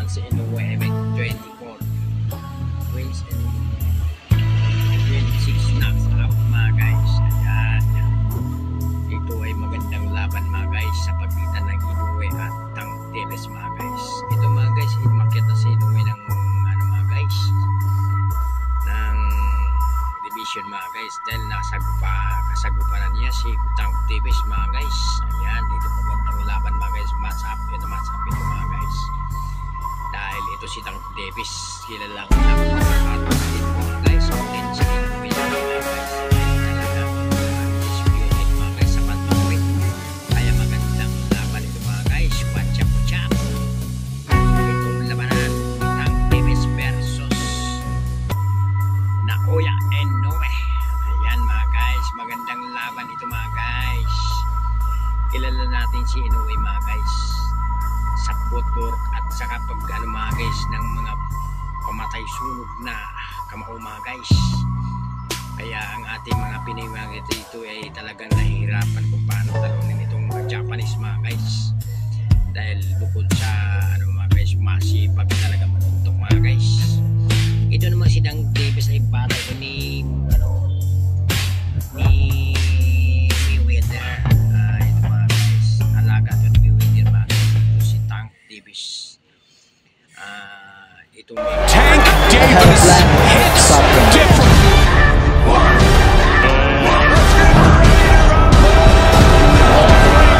si Inoue ay may 24 wins and 26 knocks out mga guys. Ayan. Ito ay magandang laban mga guys sa pagitan ng Inoue at Tank Davis mga guys. Ito mga guys, imakyat na si Inoue ng mga guys ng division mga guys dahil kasagupanan niya si Tank Davis mga guys. Ayan, ito magandang laban mga guys, match up ito mga guys dahil ito si Tank Davis kilalang napakakatasin mga guys potential Inoue mga guys talagang undisputed mga guys sa bantamweight, kaya magandang laban ito mga guys. Watch out itong labanan Tank Davis versus Naoya Inoue. Ayan mga guys, magandang laban ito mga guys. Kilala natin si Inoue mga guys sa footwork at saka pag mga guys ng mga pamatay sunog na kamao mga guys. Kaya ang ating mga Pinoy mga dito ay talagang nahihirapan kung paano talunin itong mga Japanese mga guys dahil bukod sa mga guys masipag talaga manuntok mga guys. Ito naman si Tank Davis ay bata ito ni Mayweather. Ito mga guys, alaga ito ni Mayweather mga guys. Ito si Tank Davis. Ito Tank Davis hits different.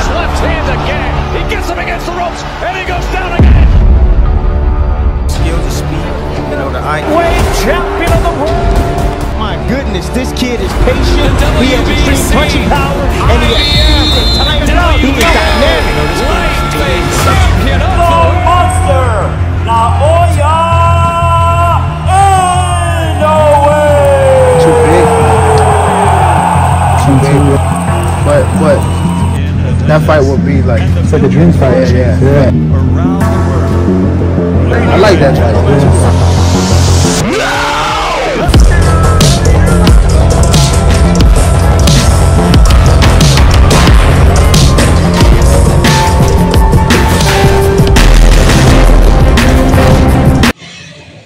Left hand again. He gets him against the ropes and he goes down again. Skills and speed, the Weight champion of the world. My goodness, this kid is patient. He has extreme punching power, and he has speed and timing. He is dynamic. Lightweight champion of the world. Monster, Naoya Inoue. Too big. Too big. But that fight would be like it's like a dream fight. Yeah. Around the world. I like that fight.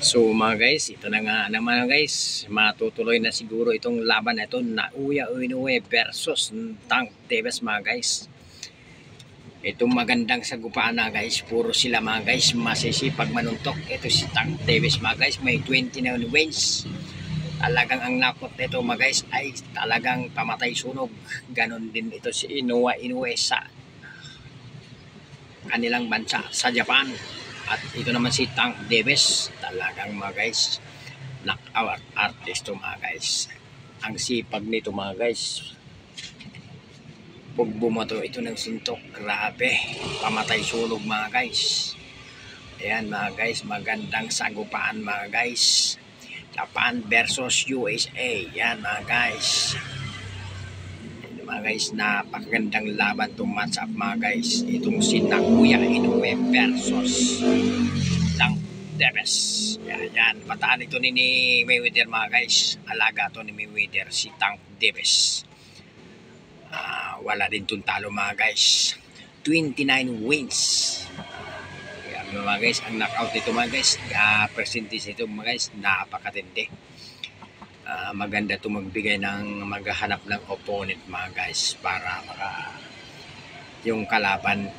So mga guys, ito na nga naman guys, matutuloy na siguro itong laban na ito, Naoya Inoue versus Tank Davis mga guys. Itong magandang sagupaan na guys, puro sila mga guys masisipag manuntok. Ito si Tank Davis mga guys, may 29 wins. Talagang ang nakot nito mga guys ay talagang pamatay sunog. Ganon din ito si Inoue sa kanilang bansa sa Japan. At ito naman si Tank Davis, talagang mga guys knockout artist to mga guys. Ang sipag nito mga guys, pag bumato ito ng suntok, grabe, pamatay sunog mga guys. Ayan mga guys, magandang sagupaan mga guys. Japan versus USA, yan mga guys. Mga guys, napakagandang laban itong match up mga guys. Itong si Naoya Inoue versus Tank Davis. Yan, bataan ito ni Mayweather mga guys. Alaga ito ni Mayweather, si Tank Davis. Wala din itong talo mga guys. 29 wins. Yan mga guys, ang knockout nito mga guys, percentage nito mga guys, napakatindi. Maganda ito magbigay ng maghahanap ng opponent mga guys para yung kalaban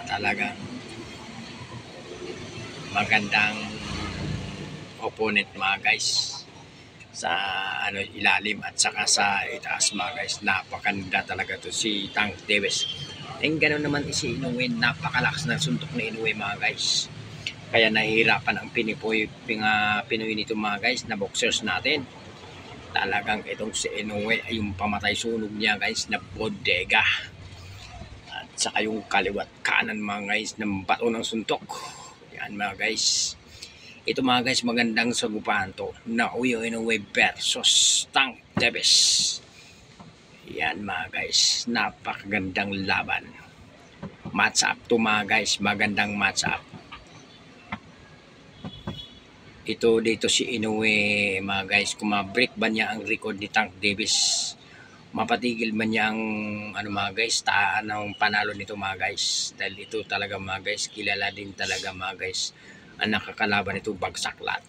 talagang magandang opponent mga guys sa ilalim at saka sa itaas mga guys. Napakaganda talaga to si Tank Davis. And ganoon naman si Inoue, napakalakas ng suntok na Inoue mga guys. Kaya nahihirapan ang Pinoy nito mga guys na boxers natin. Talagang itong si Inoue ay yung pamatay sunog niya guys na bodega. At saka yung kaliwat kanan mga guys ng bato ng suntok. Yan mga guys. Ito mga guys, magandang sagupahan to. Naoya Inoue versus Tank Davis. Yan mga guys, napakagandang laban. Match up to mga guys, magandang match up. Ito dito si Inoue mga guys, kung ma-break ba niya ang record ni Tank Davis, mapatigil ba niya ang mga guys, anong panalo nito mga guys. Dahil ito talaga mga guys, kilala din talaga mga guys, ang nakakalaban nito bagsak lahat.